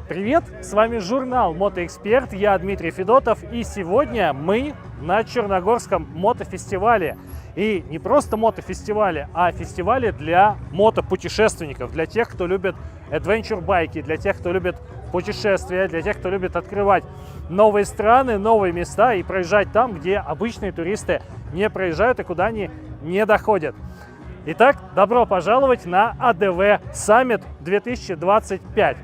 Привет, с вами журнал Мотоэксперт, я Дмитрий Федотов, и сегодня мы на Черногорском мотофестивале. И не просто мотофестивале, а фестивале для мотопутешественников, для тех, кто любит адвенчур-байки, для тех, кто любит путешествия, для тех, кто любит открывать новые страны, новые места и проезжать там, где обычные туристы не проезжают и куда они не доходят. Итак, добро пожаловать на АДВ Summit 2025.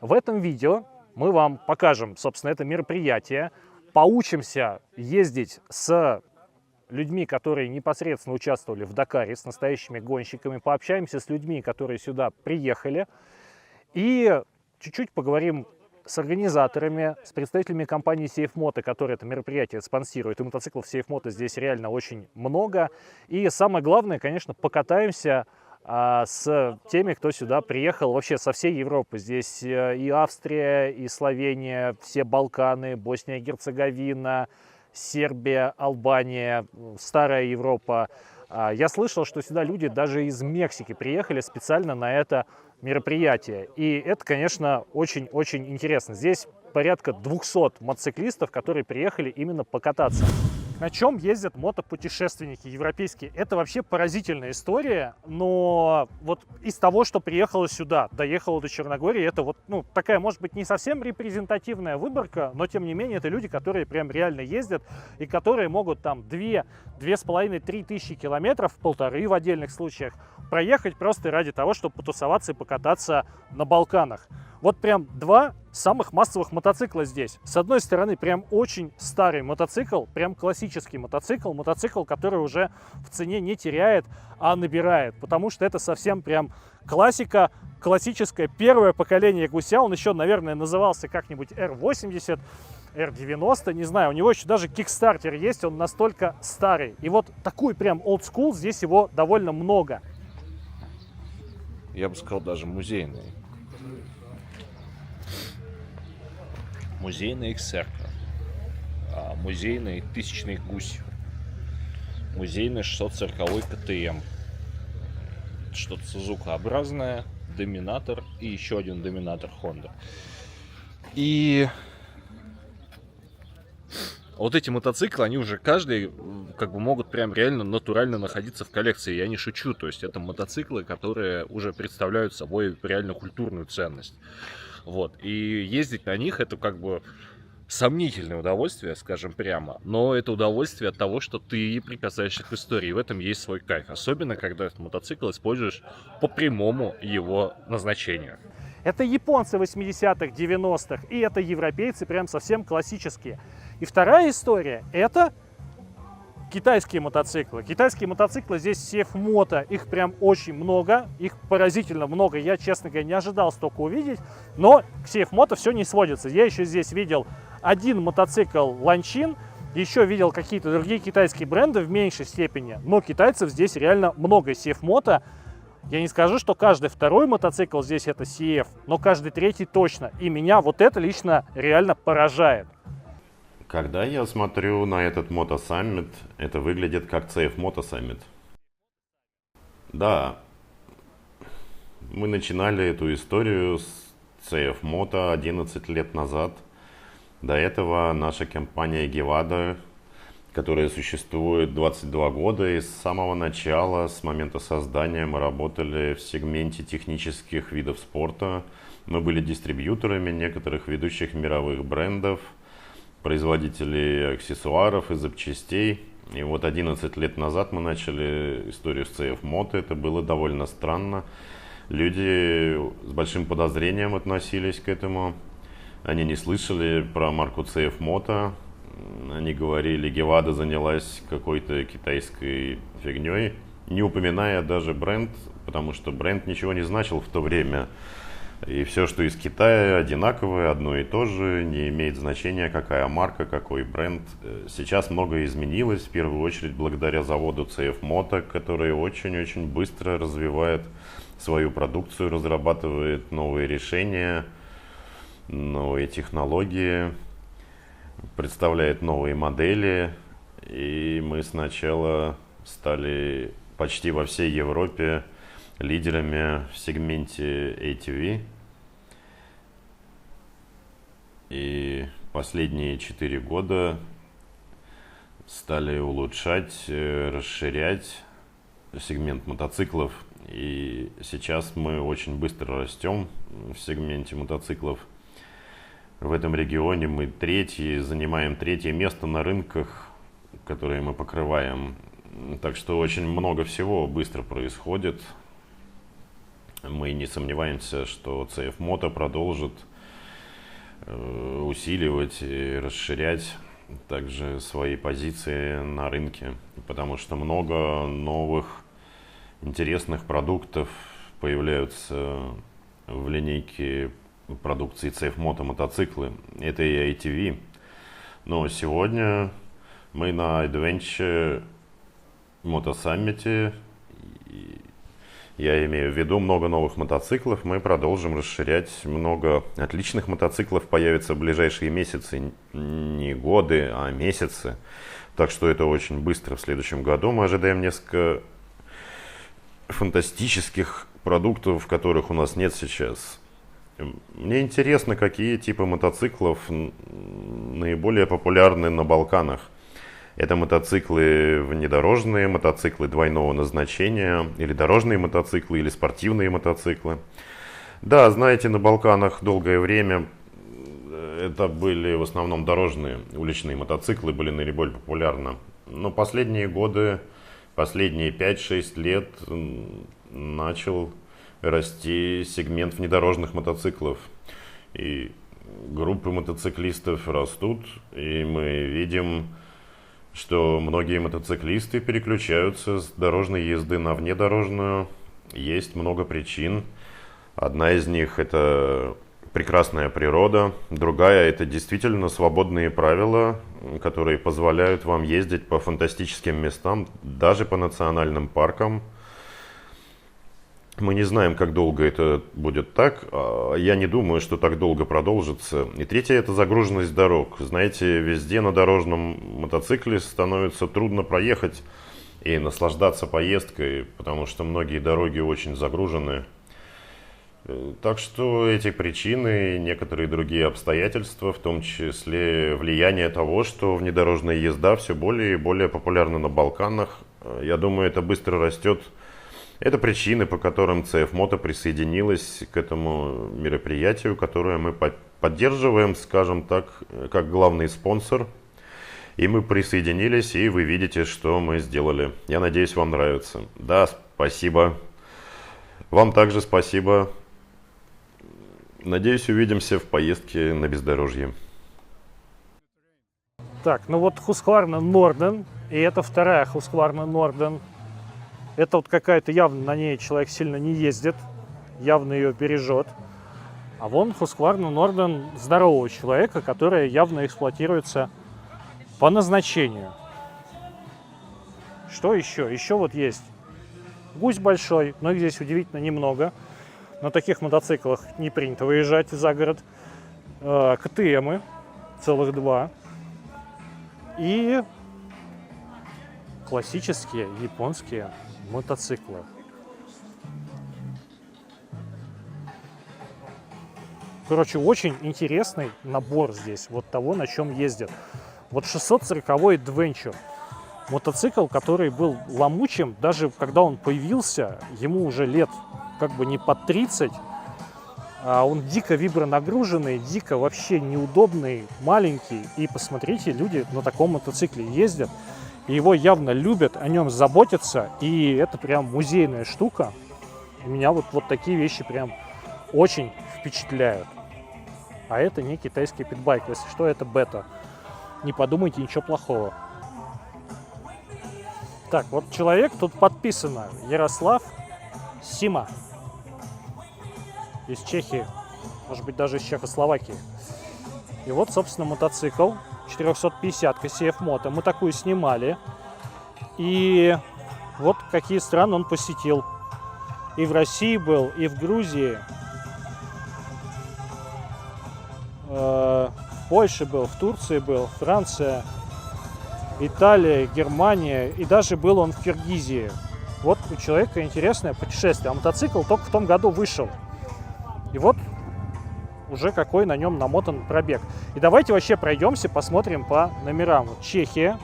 В этом видео мы вам покажем, собственно, это мероприятие, поучимся ездить с людьми, которые непосредственно участвовали в Дакаре, с настоящими гонщиками, пообщаемся с людьми, которые сюда приехали, и чуть-чуть поговорим с организаторами, с представителями компании SafeMoto, которая это мероприятие спонсирует. И мотоциклов SafeMoto здесь реально очень много. И самое главное, конечно, покатаемся с теми, кто сюда приехал вообще со всей Европы. Здесь и Австрия, и Словения, все Балканы, Босния и Герцеговина, Сербия, Албания, Старая Европа. Я слышал, что сюда люди даже из Мексики приехали специально на это мероприятие. И это, конечно, очень-очень интересно. Здесь порядка 200 мотоциклистов, которые приехали именно покататься. На чем ездят мотопутешественники европейские? Это вообще поразительная история, но вот из того, что приехало сюда, доехало до Черногории, это вот, такая, может быть, не совсем репрезентативная выборка, но тем не менее это люди, которые прям реально ездят и которые могут там 2,5-3 тысячи километров, 1,5 в отдельных случаях, проехать просто ради того, чтобы потусоваться и покататься на Балканах. Вот прям два самых массовых мотоцикла здесь. С одной стороны, прям очень старый мотоцикл, прям классический мотоцикл, который уже в цене не теряет, а набирает, потому что это совсем прям классика, классическое первое поколение гуся. Он еще, наверное, назывался как-нибудь R80, R90, не знаю, у него еще даже кикстартер есть, он настолько старый. И вот такой прям олдскул, здесь его довольно много. Я бы сказал, даже музейный. Музейный XR, музейный тысячный гусь, музейный 640 КТМ, что-то Сузука-образное, Доминатор и еще один Доминатор Honda. И вот эти мотоциклы, они уже каждый могут прям реально натурально находиться в коллекции. Я не шучу, то есть это мотоциклы, которые уже представляют собой реально культурную ценность. Вот. И ездить на них это сомнительное удовольствие, скажем прямо. Но это удовольствие от того, что ты прикасаешься к истории. И в этом есть свой кайф. Особенно, когда этот мотоцикл используешь по прямому его назначению. Это японцы 80-х, 90-х, и это европейцы прям совсем классические. И вторая история – это китайские мотоциклы. Китайские мотоциклы здесь SafeMoto, их прям очень много, их поразительно много. Я, честно говоря, не ожидал столько увидеть, но к SafeMoto все не сводится. Я еще здесь видел один мотоцикл Ланчин, еще видел какие-то другие китайские бренды в меньшей степени, но китайцев здесь реально много. SafeMoto, я не скажу, что каждый второй мотоцикл здесь это CF, но каждый третий точно. И меня вот это лично реально поражает. Когда я смотрю на этот мотосаммит, это выглядит как CF-Moto Summit. Да, мы начинали эту историю с CF-Moto 11 лет назад. До этого наша компания Gevada, которая существует 22 года, и с самого начала, с момента создания, мы работали в сегменте технических видов спорта. Мы были дистрибьюторами некоторых ведущих мировых брендов, производителей аксессуаров и запчастей. И вот 11 лет назад мы начали историю с CF Moto. Это было довольно странно. Люди с большим подозрением относились к этому. Они не слышали про марку CF Moto. Они говорили, Гевада занялась какой-то китайской фигней, не упоминая даже бренд, потому что бренд ничего не значил в то время. И все, что из Китая, одинаковое, одно и то же, не имеет значения, какая марка, какой бренд. Сейчас многое изменилось, в первую очередь благодаря заводу CF Moto, который очень-очень быстро развивает свою продукцию, разрабатывает новые решения, новые технологии, представляет новые модели. И мы сначала стали почти во всей Европе лидерами в сегменте ATV. И последние 4 года стали улучшать, расширять сегмент мотоциклов. И сейчас мы очень быстро растем в сегменте мотоциклов. В этом регионе мы занимаем третье место на рынках, которые мы покрываем. Так что очень много всего быстро происходит. Мы не сомневаемся, что CF Moto продолжит усиливать и расширять также свои позиции на рынке, потому что много новых интересных продуктов появляются в линейке продукции CF Moto мотоциклы. Это и ATV. Но сегодня мы на Adventure Moto Summit, я имею в виду много новых мотоциклов, мы продолжим расширять, много отличных мотоциклов появится в ближайшие месяцы, не годы, а месяцы. Так что это очень быстро. В следующем году мы ожидаем несколько фантастических продуктов, которых у нас нет сейчас. Мне интересно, какие типы мотоциклов наиболее популярны на Балканах. Это мотоциклы внедорожные, мотоциклы двойного назначения, или дорожные мотоциклы, или спортивные мотоциклы. Да, знаете, на Балканах долгое время это были в основном дорожные, уличные мотоциклы были наиболее популярны. Но последние годы, последние 5-6 лет начал расти сегмент внедорожных мотоциклов. И группы мотоциклистов растут, и мы видим, что многие мотоциклисты переключаются с дорожной езды на внедорожную. Есть много причин. Одна из них – это прекрасная природа. Другая – это действительно свободные правила, которые позволяют вам ездить по фантастическим местам, даже по национальным паркам. Мы не знаем, как долго это будет так. Я не думаю, что так долго продолжится. И третье – это загруженность дорог. Знаете, везде на дорожном мотоцикле становится трудно проехать и наслаждаться поездкой, потому что многие дороги очень загружены. Так что эти причины и некоторые другие обстоятельства, в том числе влияние того, что внедорожная езда все более и более популярна на Балканах, я думаю, это быстро растет. Это причины, по которым CF Moto присоединилась к этому мероприятию, которое мы поддерживаем, скажем так, как главный спонсор. И мы присоединились, и вы видите, что мы сделали. Я надеюсь, вам нравится. Да, спасибо. Вам также спасибо. Надеюсь, увидимся в поездке на бездорожье. Так, ну вот Husqvarna Norden, и это вторая Husqvarna Norden. Это вот какая-то, явно на ней человек сильно не ездит, явно ее бережет. А вон Husqvarna Norden здорового человека, которая явно эксплуатируется по назначению. Что еще? Еще вот есть гусь большой, но их здесь удивительно немного. На таких мотоциклах не принято выезжать за город. КТМы, целых 2. И классические японские мотоциклы. Короче, очень интересный набор здесь вот того, на чем ездят. Вот 640-й Adventure. Мотоцикл, который был ломучим, даже когда он появился, ему уже лет как бы не под 30, а он дико вибронагруженный, дико вообще неудобный, маленький. И посмотрите, люди на таком мотоцикле ездят. И его явно любят, о нем заботятся. И это прям музейная штука. И меня вот такие вещи прям очень впечатляют. А это не китайский питбайк. Если что, это бета. Не подумайте ничего плохого. Так, вот человек, тут подписано Ярослав Сима. Из Чехии. Может быть, даже из Чехословакии. И вот, собственно, мотоцикл. 450-ка CF Moto. Мы такую снимали. И вот какие страны он посетил. И в России был, и в Грузии. В Польше был, в Турции был, Франция, Италия, Германия. И даже был он в Киргизии. Вот у человека интересное путешествие. А мотоцикл только в том году вышел. И вот уже какой на нем намотан пробег. И давайте вообще пройдемся, посмотрим по номерам. Вот Чехия,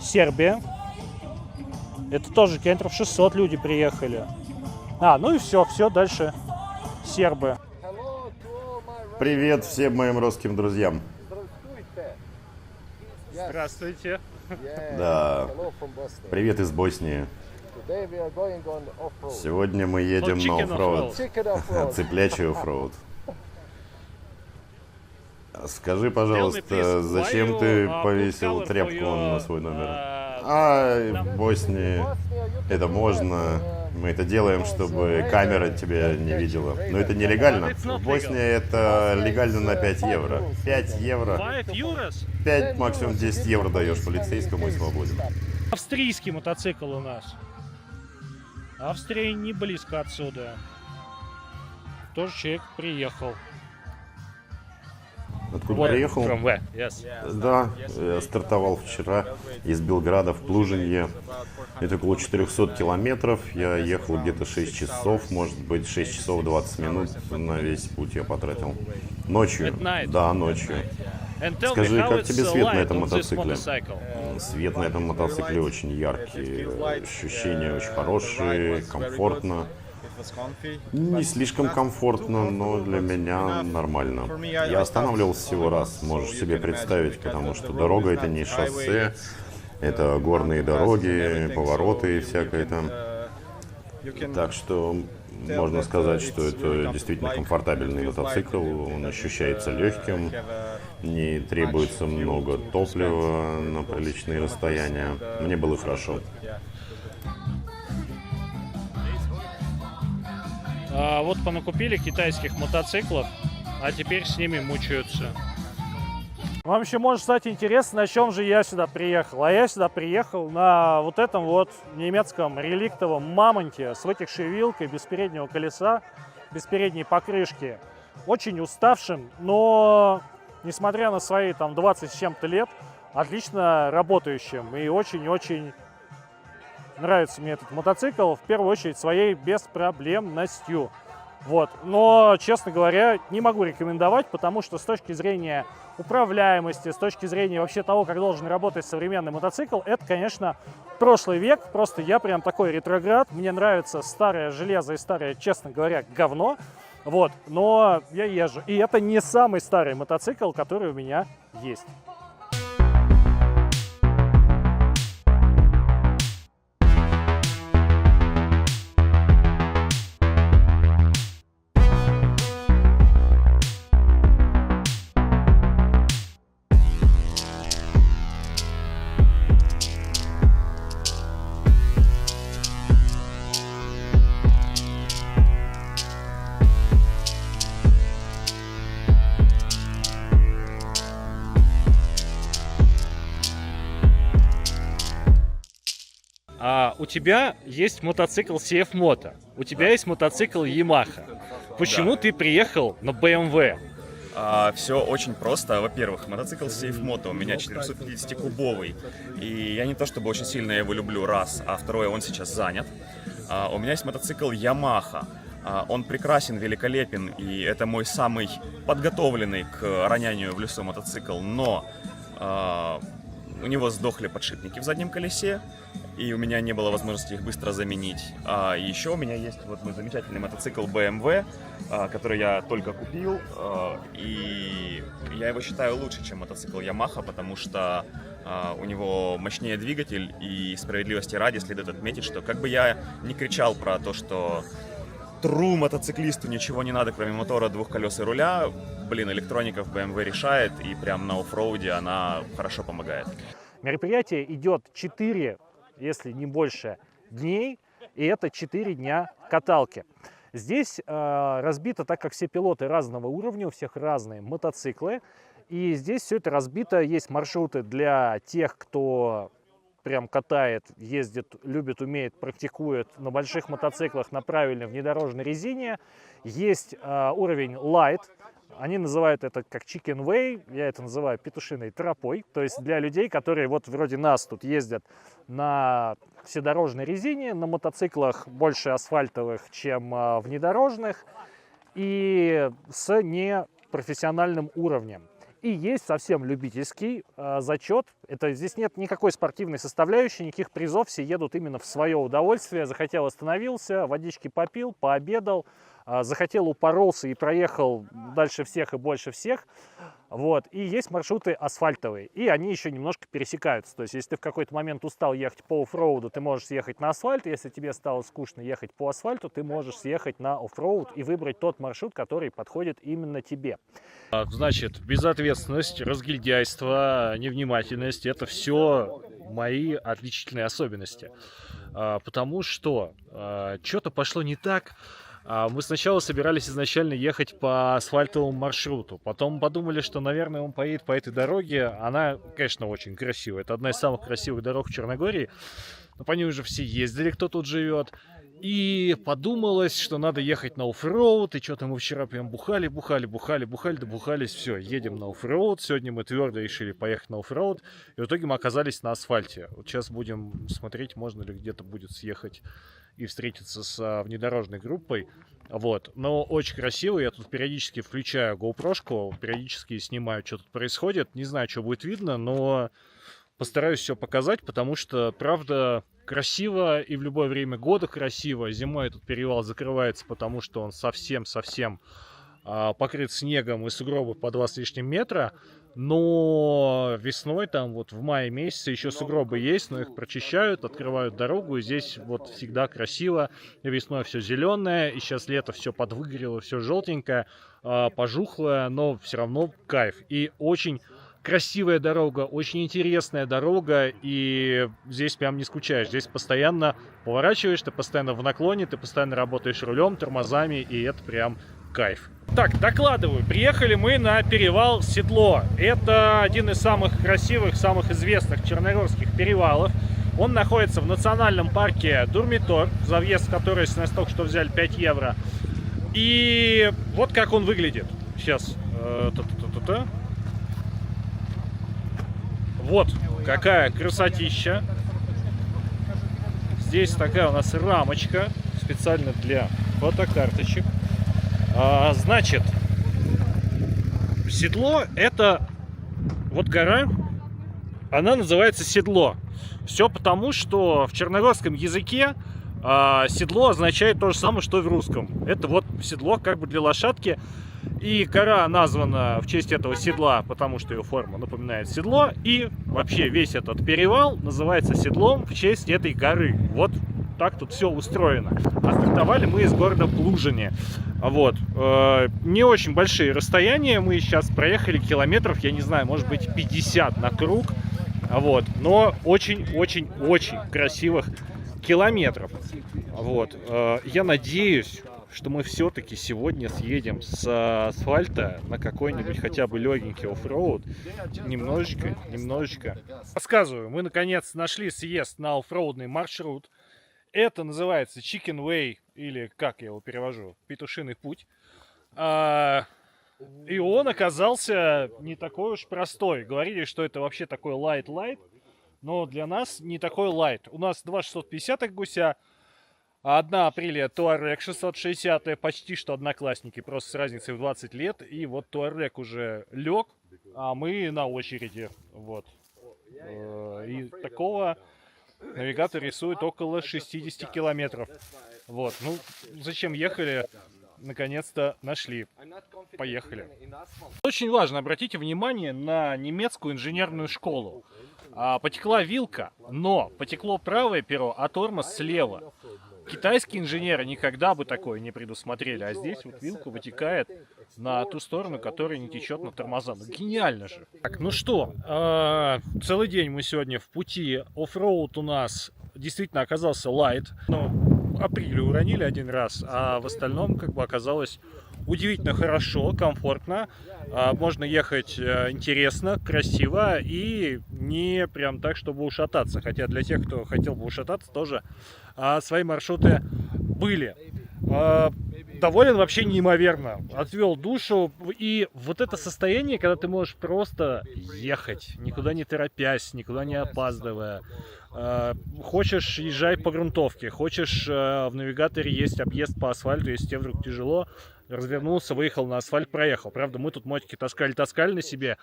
Сербия. Это тоже километров 600 люди приехали. Ну и все дальше сербы. Привет всем моим русским друзьям. Здравствуйте. Да, привет из Боснии. Сегодня мы едем на оффроуд. Цыплячий оффроуд. Скажи, пожалуйста, зачем ты повесил тряпку на свой номер? В Боснии это можно. Мы это делаем, чтобы камера тебя не видела. Но это нелегально. В Боснии это легально на 5 евро. 5 евро. 5, максимум 10 евро даешь полицейскому и свободен. Австрийский мотоцикл у нас. Австрия не близко отсюда. Тоже человек приехал. Откуда приехал? Yes. Да, я стартовал вчера из Белграда в Плужинье. Это около 400 километров. Я ехал где-то 6 часов, может быть 6 часов 20 минут на весь путь я потратил. Ночью. Да, ночью. Скажи, как тебе свет на этом мотоцикле? Свет на этом мотоцикле очень яркий, ощущения очень хорошие, комфортно. Не слишком комфортно, но для меня нормально. Я останавливался всего раз, можешь себе представить, потому что дорога это не шоссе, это горные дороги, повороты и всякое там. Так что можно сказать, что это действительно комфортабельный мотоцикл, он ощущается легким, не требуется много топлива на приличные расстояния. Мне было хорошо. Вот понакупили китайских мотоциклов, а теперь с ними мучаются. Вам еще может стать интересно, на чем же я сюда приехал. А я сюда приехал на вот этом вот немецком реликтовом мамонте с вытекшей вилкой, без переднего колеса, без передней покрышки. Очень уставшим, но несмотря на свои там 20 с чем-то лет, отлично работающим. И очень-очень нравится мне этот мотоцикл, в первую очередь, своей беспроблемностью. Вот. Но, честно говоря, не могу рекомендовать, потому что с точки зрения управляемости, с точки зрения вообще того, как должен работать современный мотоцикл, это, конечно, прошлый век. Просто я прям такой ретроград. Мне нравится старое железо и старое, честно говоря, говно. Вот. Но я езжу. И это не самый старый мотоцикл, который у меня есть. У тебя есть мотоцикл CF Moto, у тебя есть мотоцикл Yamaha. Почему ты приехал на BMW? Все очень просто. Во-первых, мотоцикл CF Moto у меня 450-кубовый. И я не то чтобы очень сильно его люблю, раз. А второе, он сейчас занят. У меня есть мотоцикл Yamaha. Он прекрасен, великолепен. И это мой самый подготовленный к ронянию в лесу мотоцикл. Но у него сдохли подшипники в заднем колесе. И у меня не было возможности их быстро заменить. И еще у меня есть вот мой замечательный мотоцикл BMW, который я только купил. И я его считаю лучше, чем мотоцикл Yamaha, потому что у него мощнее двигатель, и справедливости ради следует отметить, что как бы я не кричал про то, что тру мотоциклисту ничего не надо, кроме мотора, двух колес и руля, блин, электроника в BMW решает, и прям на оффроуде она хорошо помогает. Мероприятие идет 4, если не больше, дней, и это 4 дня каталки. Здесь разбито, так как все пилоты разного уровня, у всех разные мотоциклы, и здесь все это разбито, есть маршруты для тех, кто прям катает, ездит, любит, умеет, практикует на больших мотоциклах на правильной внедорожной резине. Есть уровень Light, они называют это как Chicken Way, я это называю петушиной тропой. То есть для людей, которые вот вроде нас тут ездят на вседорожной резине, на мотоциклах больше асфальтовых, чем внедорожных, и с непрофессиональным уровнем. И есть совсем любительский зачет. Здесь нет никакой спортивной составляющей, никаких призов. Все едут именно в свое удовольствие. Захотел — остановился, водички попил, пообедал. Захотел — упоролся и проехал дальше всех и больше всех. Вот. И есть маршруты асфальтовые. И они еще немножко пересекаются. То есть, если ты в какой-то момент устал ехать по оффроуду, ты можешь съехать на асфальт. Если тебе стало скучно ехать по асфальту, ты можешь съехать на оффроуд и выбрать тот маршрут, который подходит именно тебе. Значит, безответственность, разгильдяйство, невнимательность — это все мои отличительные особенности. Потому что что-то пошло не так. Мы сначала собирались изначально ехать по асфальтовому маршруту. Потом подумали, что, наверное, он поедет по этой дороге. Она, конечно, очень красивая. Это одна из самых красивых дорог в Черногории. Но по ней уже все ездили, кто тут живет. И подумалось, что надо ехать на оффроуд. И что-то мы вчера прям добухались. Все, едем на оффроуд. Сегодня мы твердо решили поехать на оффроуд. И в итоге мы оказались на асфальте. Вот сейчас будем смотреть, можно ли где-то будет съехать и встретиться с внедорожной группой. Вот. Но очень красиво. Я тут периодически включаю GoPro-шку, периодически снимаю, что тут происходит. Не знаю, что будет видно, но постараюсь все показать, потому что, правда, красиво и в любое время года красиво. Зимой этот перевал закрывается, потому что он совсем-совсем покрыт снегом и сугробы по 2 с лишним метра. Но весной, там вот в мае месяце еще сугробы есть, но их прочищают, открывают дорогу, и здесь вот всегда красиво. И весной все зеленое, и сейчас лето все подвыгорело, все желтенькое, пожухлое, но все равно кайф. И очень красивая дорога, очень интересная дорога, и здесь прям не скучаешь. Здесь постоянно поворачиваешь, ты постоянно в наклоне, ты постоянно работаешь рулем, тормозами, и это прям кайф. Так, докладываю. Приехали мы на перевал Седло. Это один из самых красивых, самых известных черногорских перевалов. Он находится в национальном парке Дурмитор, за въезд в который с нас только что взяли 5 евро. И вот как он выглядит. Сейчас. Вот какая красотища. Здесь такая у нас рамочка специально для фотокарточек. Значит, Седло — это вот гора, она называется Седло. Все потому, что в черногорском языке седло означает то же самое, что и в русском. Это вот седло как бы для лошадки. И гора названа в честь этого седла, потому что ее форма напоминает седло. И вообще весь этот перевал называется Седлом в честь этой горы. Вот так тут все устроено. А стартовали мы из города Плужини. Вот. Не очень большие расстояния. Мы сейчас проехали километров, я не знаю, может быть 50 на круг. Вот. Но очень-очень-очень красивых километров. Вот. Я надеюсь, что мы все-таки сегодня съедем с асфальта на какой-нибудь хотя бы легенький оффроуд. Немножечко. Рассказываю, мы наконец нашли съезд на оффроудный маршрут. Это называется Chicken Way, или как я его перевожу, петушиный путь. И он оказался не такой уж простой. Говорили, что это вообще такой light, но для нас не такой light. У нас 2 650 гуся, а 1 Априлия Туарек 660, почти что одноклассники, просто с разницей в 20 лет. И вот Туарек уже лег, а мы на очереди. Вот. И такого навигатор рисует около 60 километров. Вот. Ну, зачем ехали? наконец-то нашли. Поехали. Очень важно, обратите внимание на немецкую инженерную школу. Потекла вилка, но потекло правое перо, а тормоз слева. Китайские инженеры никогда бы такое не предусмотрели, а здесь вот вилка вытекает на ту сторону, которая не течет на тормоза. Ну, гениально же. Так, ну что, целый день мы сегодня в пути. Оффроуд у нас действительно оказался лайт. Но апрель уронили один раз, а в остальном как бы оказалось удивительно хорошо, комфортно. Можно ехать интересно, красиво и не прям так, чтобы ушататься. Хотя для тех, кто хотел бы ушататься, тоже свои маршруты были. Доволен вообще неимоверно. Отвел душу. И вот это состояние, когда ты можешь просто ехать, никуда не торопясь, никуда не опаздывая. Хочешь, езжай по грунтовке. Хочешь, в навигаторе есть объезд по асфальту, если тебе вдруг тяжело. Развернулся, выехал на асфальт, проехал. Правда, мы тут мотики таскали на себе.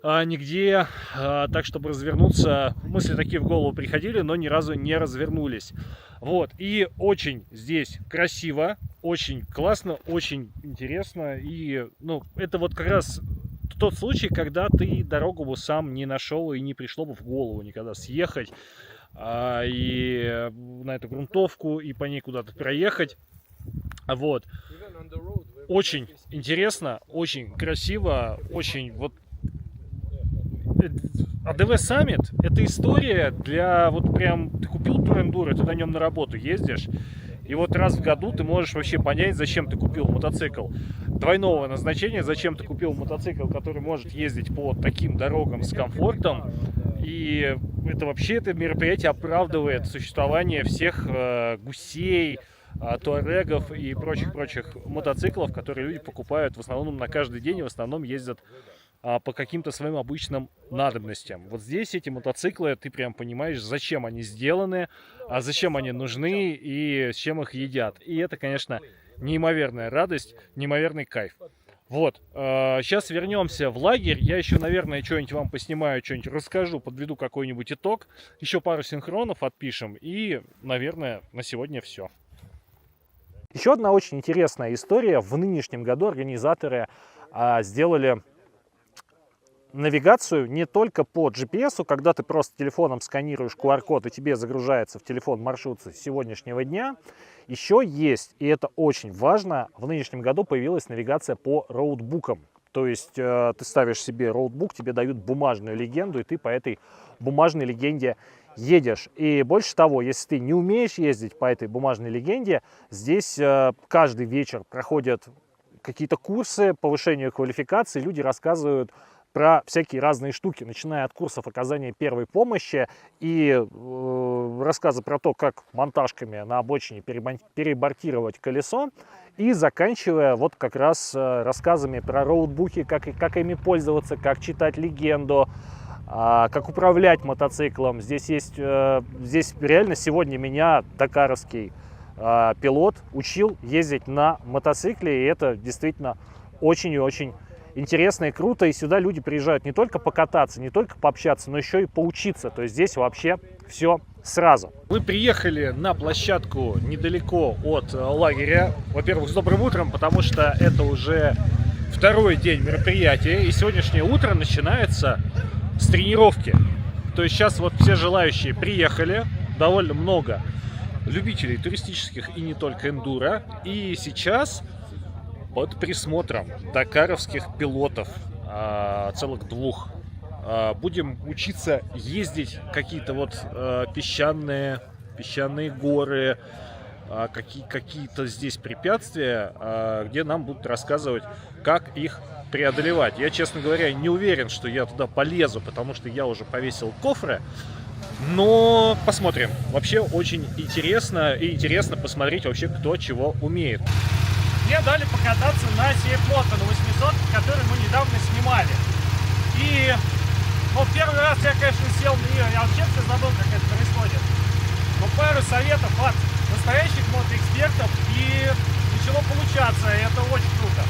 Нигде так, чтобы развернуться, мысли такие в голову приходили, но ни разу не развернулись. Вот, и очень здесь красиво, очень классно, очень интересно. И, ну, это вот как раз тот случай, когда ты дорогу бы сам не нашел и не пришло бы в голову никогда съехать и на эту грунтовку, и по ней куда-то проехать. Вот. Очень интересно, очень красиво, очень вот... АДВ Summit — это история для вот прям... Ты купил тур-эндуро, ты на нем на работу ездишь, и вот раз в году ты можешь вообще понять, зачем ты купил мотоцикл двойного назначения, зачем ты купил мотоцикл, который может ездить по таким дорогам с комфортом. И это вообще, это мероприятие оправдывает существование всех гусей, туарегов и прочих мотоциклов, которые люди покупают в основном на каждый день и в основном ездят по каким-то своим обычным надобностям. Вот здесь эти мотоциклы, ты прям понимаешь, зачем они сделаны, зачем они нужны и с чем их едят. И это, конечно, неимоверная радость, неимоверный кайф. Вот, сейчас вернемся в лагерь. Я еще, наверное, что-нибудь вам поснимаю, что-нибудь расскажу, подведу какой-нибудь итог. Еще пару синхронов отпишем. И, наверное, на сегодня все. Еще одна очень интересная история. В нынешнем году организаторы сделали навигацию не только по GPS, когда ты просто телефоном сканируешь QR-код и тебе загружается в телефон маршрут сегодняшнего дня. Еще есть, и это очень важно, в нынешнем году появилась навигация по роутбукам. То есть ты ставишь себе роутбук, тебе дают бумажную легенду, и ты по этой бумажной легенде едешь. И больше того, если ты не умеешь ездить по этой бумажной легенде, здесь каждый вечер проходят какие-то курсы повышению квалификации, люди рассказывают про всякие разные штуки, начиная от курсов оказания первой помощи и рассказы про то, как монтажками на обочине перебортировать колесо, и заканчивая вот как раз рассказами про роутбуки, как ими пользоваться, как читать легенду, как управлять мотоциклом. Здесь реально сегодня меня дакаровский пилот учил ездить на мотоцикле, и это действительно очень и очень интересно и круто. И сюда люди приезжают не только покататься, не только пообщаться, но еще и поучиться. То есть здесь вообще все сразу. Мы приехали на площадку недалеко от лагеря. Во-первых, с добрым утром, потому что это уже второй день мероприятия. И сегодняшнее утро начинается с тренировки. То есть сейчас вот все желающие приехали, довольно много любителей туристических и не только эндуро. И сейчас под присмотром дакаровских пилотов, целых двух, будем учиться ездить какие-то вот песчаные горы, какие-то здесь препятствия, где нам будут рассказывать, как их преодолевать. Я, честно говоря, не уверен, что я туда полезу, потому что я уже повесил кофры. Но посмотрим. Вообще очень интересно, и интересно посмотреть вообще, кто чего умеет. Мне дали покататься на CF-Moto, на 800, который мы недавно снимали. И первый раз я, конечно, сел на нее, я вообще все забыл, как это происходит. Но пару советов от настоящих мотоэкспертов, и начало получаться, и это очень круто.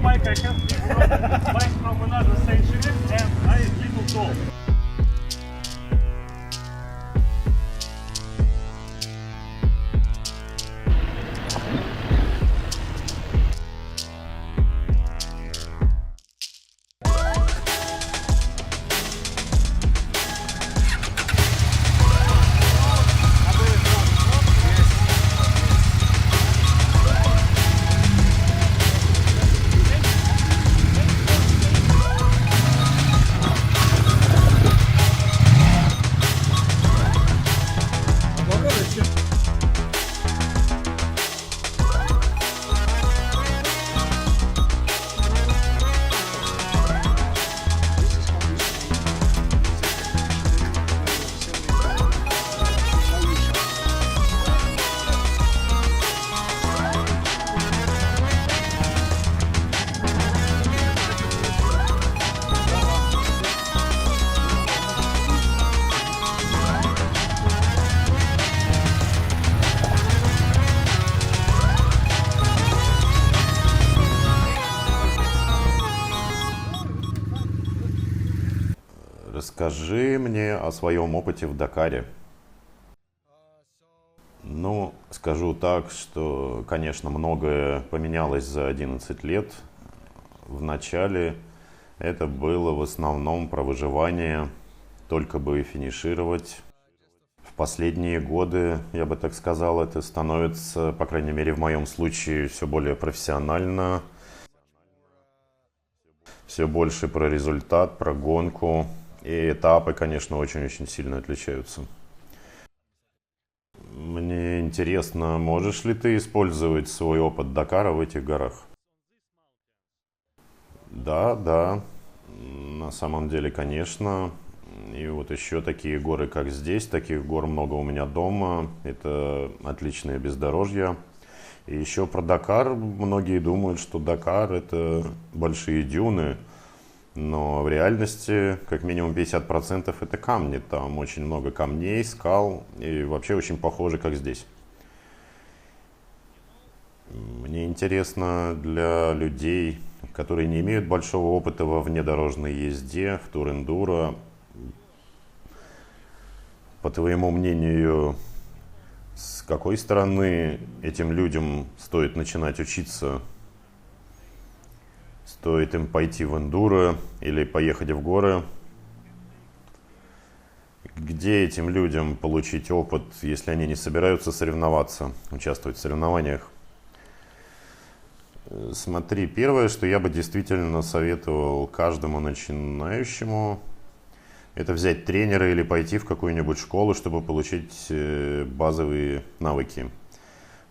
my bike, I have this bike from another century, and I little tall. Расскажи мне о своем опыте в Дакаре. Ну, скажу так, что, конечно, многое поменялось за 11 лет. В начале это было в основном про выживание, только бы финишировать. В последние годы, я бы так сказал, это становится, по крайней мере в моем случае, все более профессионально. Все больше про результат, про гонку. И этапы, конечно, очень-очень сильно отличаются. Мне интересно, можешь ли ты использовать свой опыт Дакара в этих горах? Да, на самом деле, конечно. И вот еще такие горы, как здесь, таких гор много у меня дома. Это отличное бездорожье. И еще про Дакар. Многие думают, что Дакар — это большие дюны. Но в реальности как минимум 50% это камни. Там очень много камней, скал и вообще очень похоже, как здесь. Мне интересно для людей, которые не имеют большого опыта во внедорожной езде, в тур-эндуро. По твоему мнению, с какой стороны этим людям стоит начинать учиться? Стоит им пойти в эндуро или поехать в горы? Где этим людям получить опыт, если они не собираются соревноваться, участвовать в соревнованиях? Смотри, первое, что я бы действительно советовал каждому начинающему, это взять тренера или пойти в какую-нибудь школу, чтобы получить базовые навыки.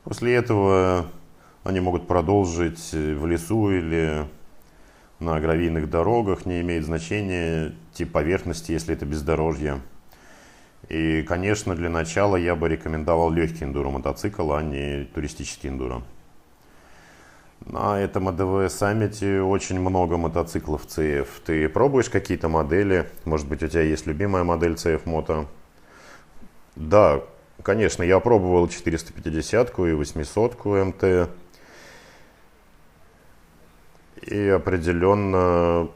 После этого они могут продолжить в лесу или на гравийных дорогах, не имеет значения тип поверхности, если это бездорожье. И, конечно, для начала я бы рекомендовал легкий эндуро-мотоцикл, а не туристический эндуро. На этом АДВ саммите очень много мотоциклов CF. Ты пробуешь какие-то модели? Может быть, у тебя есть любимая модель CF Moto? Да, конечно, я пробовал 450-ку и 800-ку МТ. И определенно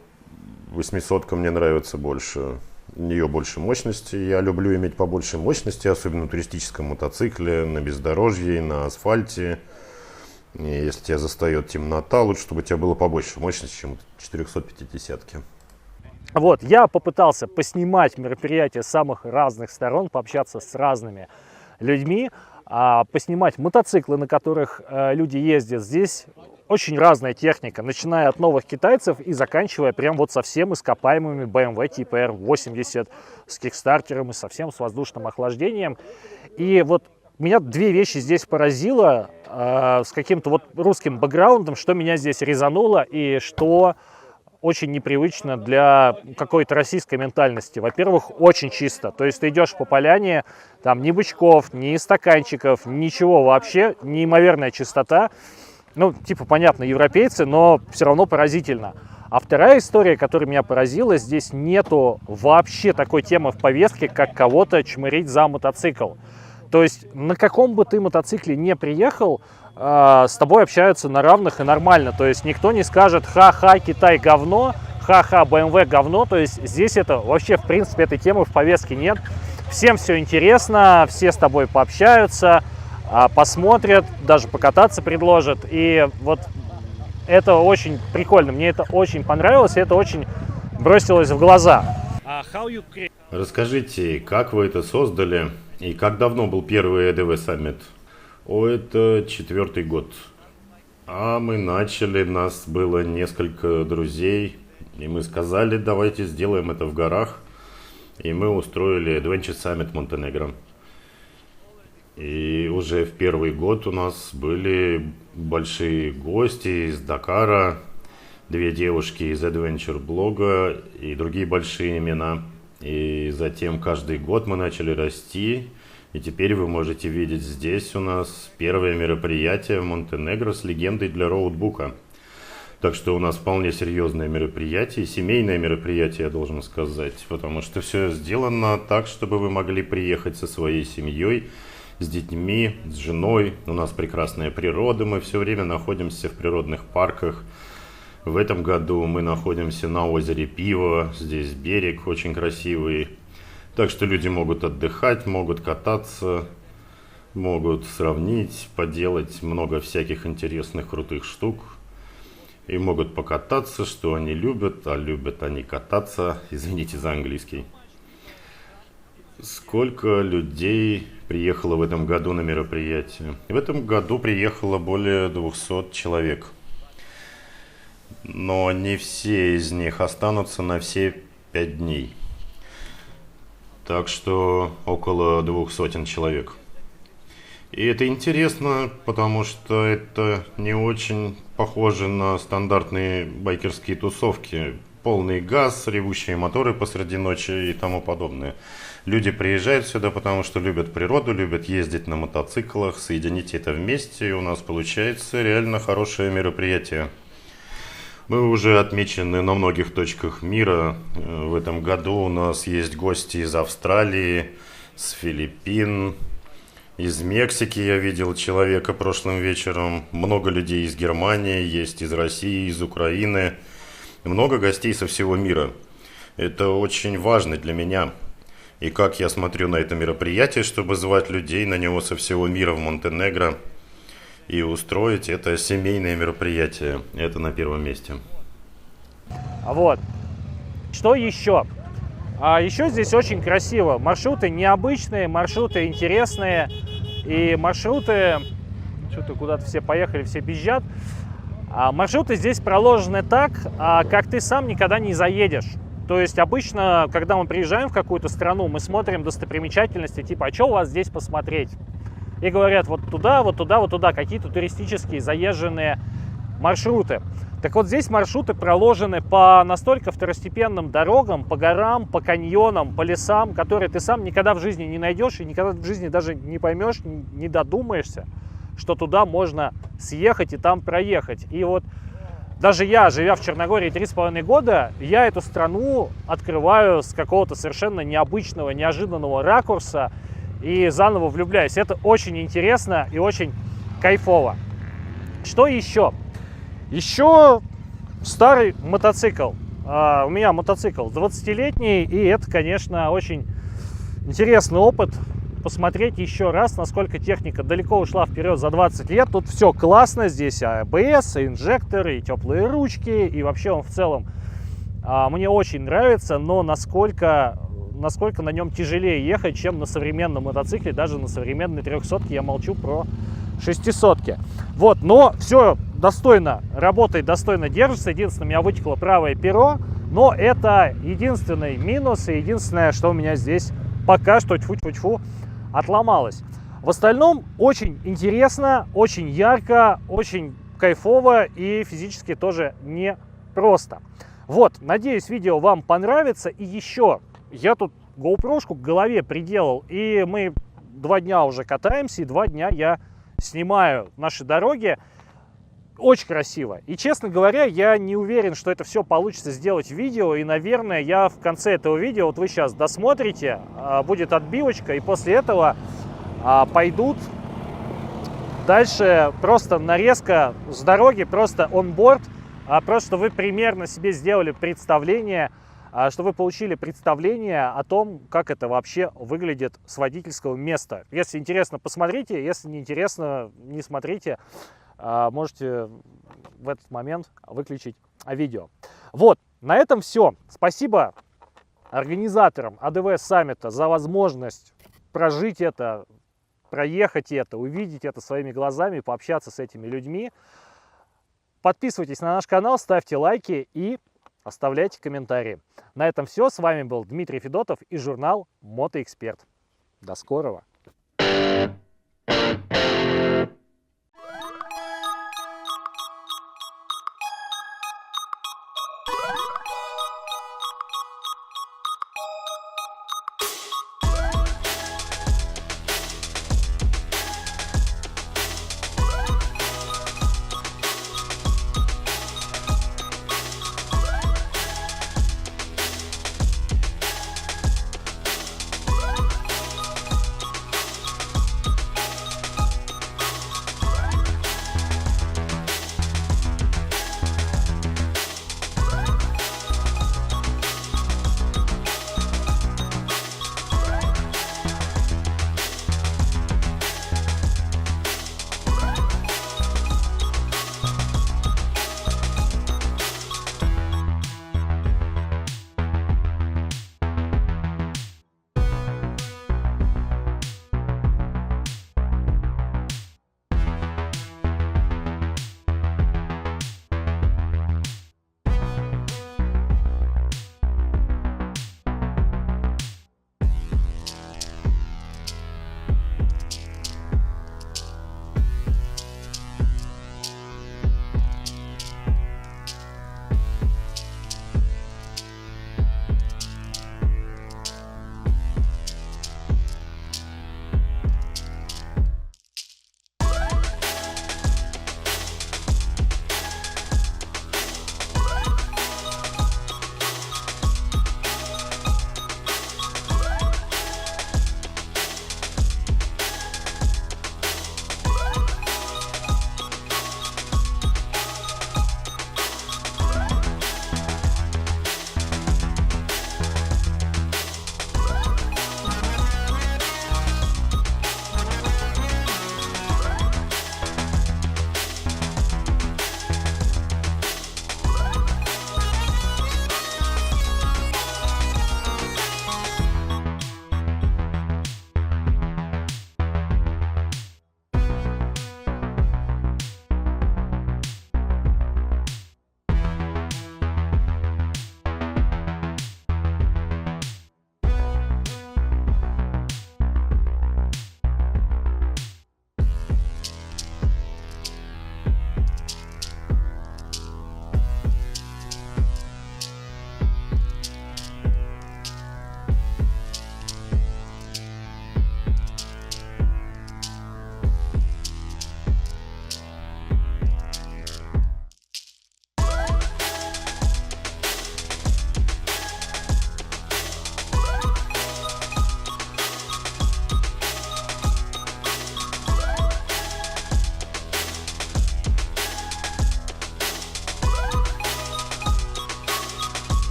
800-ка мне нравится больше. У нее больше мощности. Я люблю иметь побольше мощности, особенно на туристическом мотоцикле, на бездорожье, на асфальте. И если тебя застает темнота, лучше, чтобы у тебя было побольше мощности, чем 450-ки. Вот, я попытался поснимать мероприятия с самых разных сторон, пообщаться с разными людьми, поснимать мотоциклы, на которых люди ездят. Здесь очень разная техника, начиная от новых китайцев и заканчивая прям вот совсем ископаемыми BMW типа R80 с кикстартером и совсем с воздушным охлаждением. И вот меня две вещи здесь поразило с каким-то вот русским бэкграундом, что меня здесь резануло и что очень непривычно для какой-то российской ментальности. Во-первых, очень чисто. То есть ты идешь по поляне, там ни бычков, ни стаканчиков, ничего вообще, неимоверная чистота. Ну, типа, понятно, европейцы, но все равно поразительно. А вторая история, которая меня поразила, здесь нету вообще такой темы в повестке, как кого-то чмырить за мотоцикл. То есть на каком бы ты мотоцикле не приехал, с тобой общаются на равных и нормально. То есть никто не скажет ха-ха, Китай говно, ха-ха, BMW говно. То есть здесь это вообще, в принципе, этой темы в повестке нет. Всем все интересно, все с тобой пообщаются, посмотрят, даже покататься предложат. И вот это очень прикольно. Мне это очень понравилось, и это очень бросилось в глаза. Расскажите, как вы это создали и как давно был первый EDV Summit? Это 4-й год. А мы начали, нас было несколько друзей, и мы сказали, давайте сделаем это в горах. И мы устроили Adventure Summit Монтенегро. И уже в первый год у нас были большие гости из Дакара, 2 девушки из Adventure блога и другие большие имена. И затем каждый год мы начали расти. И теперь вы можете видеть здесь у нас первое мероприятие в Монтенегро с легендой для роудбука. Так что у нас вполне серьезное мероприятие, семейное мероприятие, я должен сказать. Потому что все сделано так, чтобы вы могли приехать со своей семьей, с детьми, с женой. У нас прекрасная природа, мы все время находимся в природных парках. В этом году мы находимся на озере Пиво, здесь берег очень красивый. Так что люди могут отдыхать, могут кататься, могут сравнить, поделать много всяких интересных, крутых штук. И могут покататься, что они любят, а любят они кататься. Извините за английский. Сколько людей приехало в этом году на мероприятие? В этом году приехало более 200 человек. Но не все из них останутся на все 5 дней. Так что около 200 человек. И это интересно, потому что это не очень похоже на стандартные байкерские тусовки. Полный газ, ревущие моторы посреди ночи и тому подобное. Люди приезжают сюда, потому что любят природу, любят ездить на мотоциклах. Соедините это вместе, и у нас получается реально хорошее мероприятие. Мы уже отмечены на многих точках мира. В этом году у нас есть гости из Австралии, с Филиппин, из Мексики я видел человека прошлым вечером. Много людей из Германии, есть из России, из Украины. Много гостей со всего мира. Это очень важно для меня. И как я смотрю на это мероприятие, чтобы звать людей на него со всего мира в Монтенегро и устроить это семейное мероприятие. Это на первом месте. Вот. Что еще? Еще здесь очень красиво. Маршруты необычные, маршруты интересные. И маршруты... Что-то куда-то все поехали, все бежат. Маршруты здесь проложены так, как ты сам никогда не заедешь. То есть обычно, когда мы приезжаем в какую-то страну, мы смотрим достопримечательности, типа, а что у вас здесь посмотреть? И говорят, вот туда, вот туда, вот туда, какие-то туристические заезженные маршруты. Так вот здесь маршруты проложены по настолько второстепенным дорогам, по горам, по каньонам, по лесам, которые ты сам никогда в жизни не найдешь и никогда в жизни даже не поймешь, не додумаешься, что туда можно съехать и там проехать. И вот даже я, живя в Черногории 3,5 года, я эту страну открываю с какого-то совершенно необычного, неожиданного ракурса и заново влюбляюсь. Это очень интересно и очень кайфово. Что еще? Еще старый мотоцикл. У меня мотоцикл 20-летний, и это, конечно, очень интересный опыт. Посмотреть еще раз, насколько техника далеко ушла вперед за 20 лет. Тут все классно, здесь АБС, и инжекторы, и теплые ручки, и вообще он в целом мне очень нравится, но насколько на нем тяжелее ехать, чем на современном мотоцикле, даже на современной 300-ке, я молчу про 600-ке. Вот, но все достойно работает, достойно держится. Единственное, у меня вытекло правое перо, но это единственный минус и единственное, что у меня здесь пока что тьфу-тьфу-тьфу отломалось. В остальном очень интересно, очень ярко, очень кайфово и физически тоже непросто. Вот, надеюсь, видео вам понравится. И еще, я тут GoPro-шку к голове приделал, и мы 2 дня уже катаемся, и 2 дня я снимаю наши дороги. Очень красиво. И, честно говоря, я не уверен, что это все получится сделать в видео. И, наверное, я в конце этого видео, вот вы сейчас досмотрите, будет отбивочка, и после этого пойдут Дальше просто нарезка с дороги, просто онборд, просто чтобы вы примерно себе сделали представление, чтобы вы получили представление о том, как это вообще выглядит с водительского места. Если интересно, посмотрите, если не интересно, не смотрите, можете в этот момент выключить видео. Вот, на этом все. Спасибо организаторам АДВ саммита за возможность прожить это, проехать это, увидеть это своими глазами, пообщаться с этими людьми. Подписывайтесь на наш канал, ставьте лайки и оставляйте комментарии. На этом все. С вами был Дмитрий Федотов и журнал Мотоэксперт. До скорого!